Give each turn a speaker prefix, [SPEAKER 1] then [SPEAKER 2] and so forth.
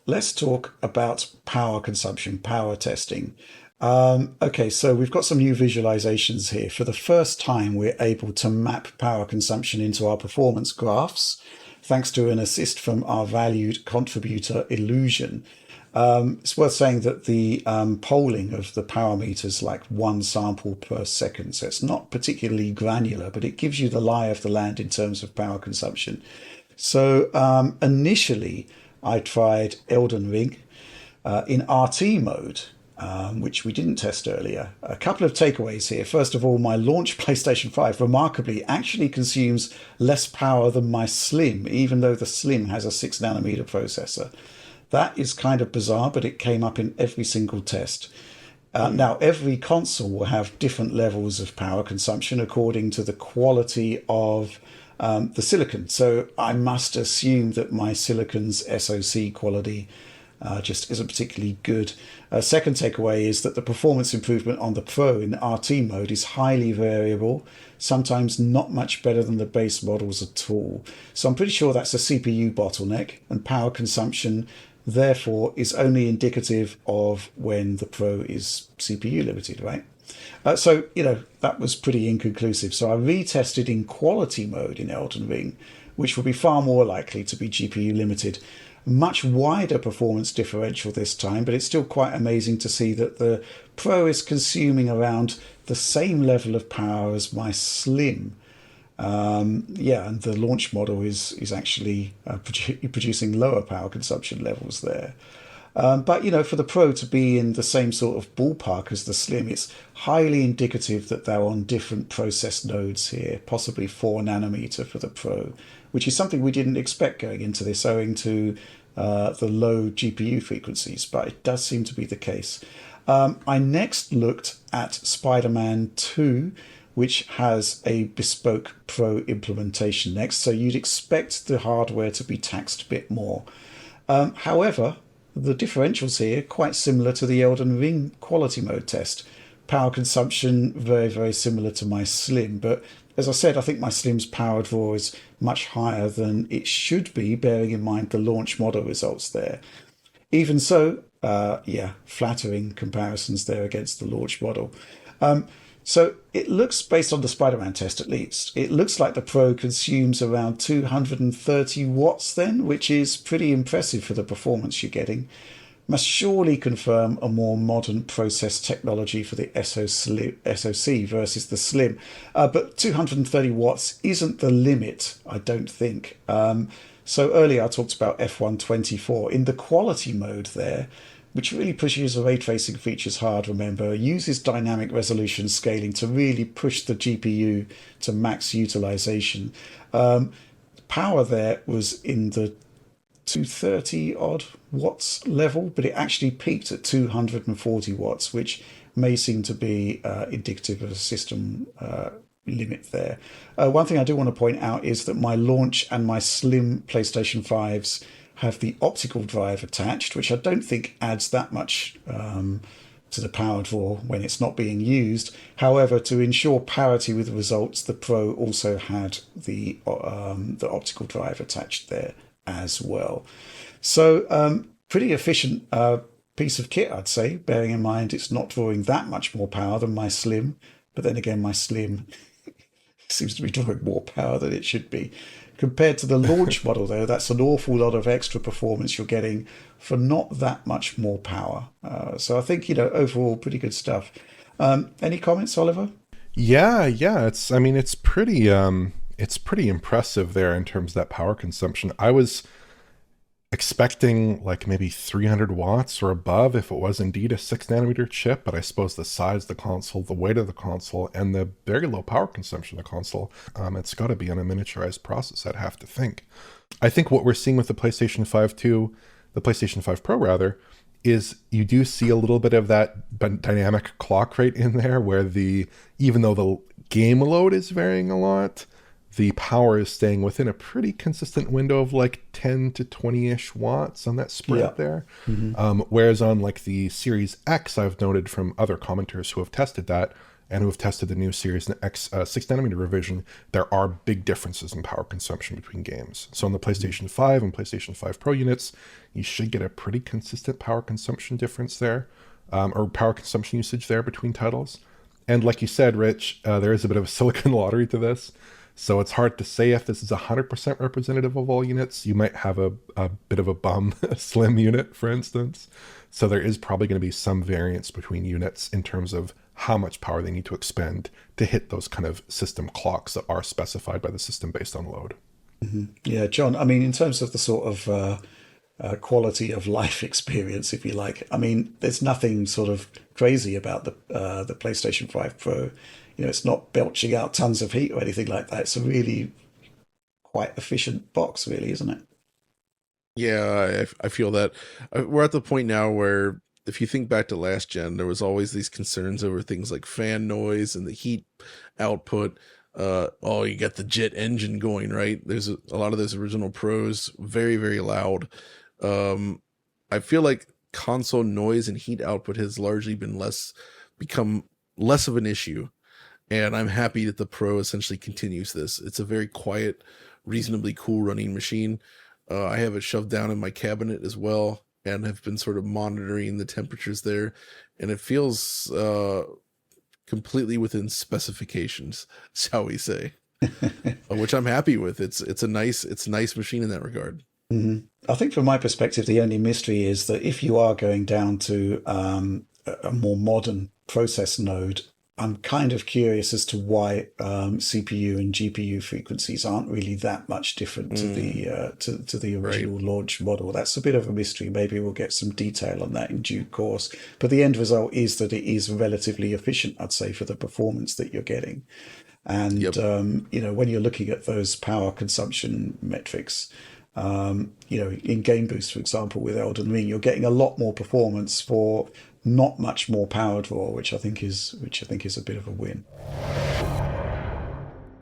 [SPEAKER 1] let's talk about power consumption, power testing. Okay, so we've got some new visualizations here. For the first time, we're able to map power consumption into our performance graphs, thanks to an assist from our valued contributor Illusion. It's worth saying that the polling of the power meters like one sample per second, so it's not particularly granular, but it gives you the lie of the land in terms of power consumption. So initially, I tried Elden Ring in RT mode, which we didn't test earlier. A couple of takeaways here. First of all, my launch PlayStation 5 remarkably actually consumes less power than my Slim, even though the Slim has a 6 nanometer processor. That is kind of bizarre, but it came up in every single test. Now, every console will have different levels of power consumption according to the quality of the silicon. So I must assume that my silicon's SoC quality just isn't particularly good. Second takeaway is that the performance improvement on the Pro in RT mode is highly variable, sometimes not much better than the base models at all. So I'm pretty sure that's a CPU bottleneck, and power consumption therefore is only indicative of when the Pro is CPU limited, right? So, that was pretty inconclusive. So I retested in quality mode in Elden Ring, which will be far more likely to be GPU limited. Much wider performance differential this time, but it's still quite amazing to see that the Pro is consuming around the same level of power as my Slim. And the launch model is actually producing lower power consumption levels there. But for the Pro to be in the same sort of ballpark as the Slim, it's highly indicative that they're on different process nodes here, possibly 4 nanometer for the Pro, which is something we didn't expect going into this owing to the low GPU frequencies, but it does seem to be the case. I next looked at Spider-Man 2, which has a bespoke Pro implementation next, so you'd expect the hardware to be taxed a bit more. However, the differentials here are quite similar to the Elden Ring quality mode test. Power consumption very, very similar to my Slim, but as I said, I think my Slim's power draw is much higher than it should be, bearing in mind the launch model results there. Even so, flattering comparisons there against the launch model. So it looks, based on the Spider-Man test at least, it looks like the Pro consumes around 230 watts then, which is pretty impressive for the performance you're getting. Must surely confirm a more modern process technology for the SoC versus the Slim. But 230 watts isn't the limit, I don't think. So earlier I talked about F124. In the quality mode there, which really pushes the ray tracing features hard, remember, uses dynamic resolution scaling to really push the GPU to max utilization. Power there was in the 230 odd watts level, but it actually peaked at 240 watts, which may seem to be indicative of a system limit there. One thing I do want to point out is that my launch and my Slim PlayStation 5s have the optical drive attached, which I don't think adds that much to the power draw when it's not being used. However, to ensure parity with the results, the Pro also had the optical drive attached there as well. So pretty efficient piece of kit, I'd say, bearing in mind it's not drawing that much more power than my Slim. But then again, my Slim seems to be drawing more power than it should be. Compared to the launch model, though, that's an awful lot of extra performance you're getting for not that much more power. So I think, overall, pretty good stuff. Any comments, Oliver?
[SPEAKER 2] Yeah. It's pretty impressive there in terms of that power consumption. I was expecting like maybe 300 watts or above if it was indeed a 6 nanometer chip, but I suppose the size of the console, the weight of the console, and the very low power consumption of the console, it's got to be on a miniaturized process, I'd have to think. I think what we're seeing with the PlayStation 5 2, the PlayStation 5 Pro rather, is you do see a little bit of that dynamic clock rate in there where even though the game load is varying a lot, the power is staying within a pretty consistent window of like 10 to 20-ish watts on that spread there. Mm-hmm. Whereas on like the Series X, I've noted from other commenters who have tested that, and who have tested the new Series X 6 nanometer revision, there are big differences in power consumption between games. So in the PlayStation 5 and PlayStation 5 Pro units, you should get a pretty consistent power consumption difference there, or power consumption usage there between titles. And like you said, Rich, there is a bit of a silicon lottery to this. So it's hard to say if this is 100% representative of all units. You might have a bit of a bum slim unit, for instance. So there is probably going to be some variance between units in terms of how much power they need to expend to hit those kind of system clocks that are specified by the system based on load.
[SPEAKER 1] Yeah, John, I mean, in terms of the sort of quality of life experience, if you like, I mean, there's nothing sort of crazy about the PlayStation 5 Pro. You know, it's not belching out tons of heat or anything like that. It's a really quite efficient box, really, isn't it?
[SPEAKER 3] Yeah, I feel that. We're at the point now where if you think back to last gen, there was always these concerns over things like fan noise and the heat output. Oh, you got the jet engine going, right? There's a lot of those original pros, very, very loud. I feel like console noise and heat output has largely become less of an issue. And I'm happy that the Pro essentially continues this. It's a very quiet, reasonably cool running machine. I have it shoved down in my cabinet as well, and have been sort of monitoring the temperatures there, and it feels completely within specifications, shall we say, which I'm happy with. It's a nice machine in that regard.
[SPEAKER 1] I think from my perspective, the only mystery is that if you are going down to a more modern process node, I'm kind of curious as to why CPU and GPU frequencies aren't really that much different to the original launch model. That's a bit of a mystery. Maybe we'll get some detail on that in due course. But the end result is that it is relatively efficient, I'd say, for the performance that you're getting. And
[SPEAKER 3] Yep.
[SPEAKER 1] you know, when you're looking at those power consumption metrics, you know, in Game Boost, for example, with Elden Ring, you're getting a lot more performance for not much more power draw, which I think is a bit of a win.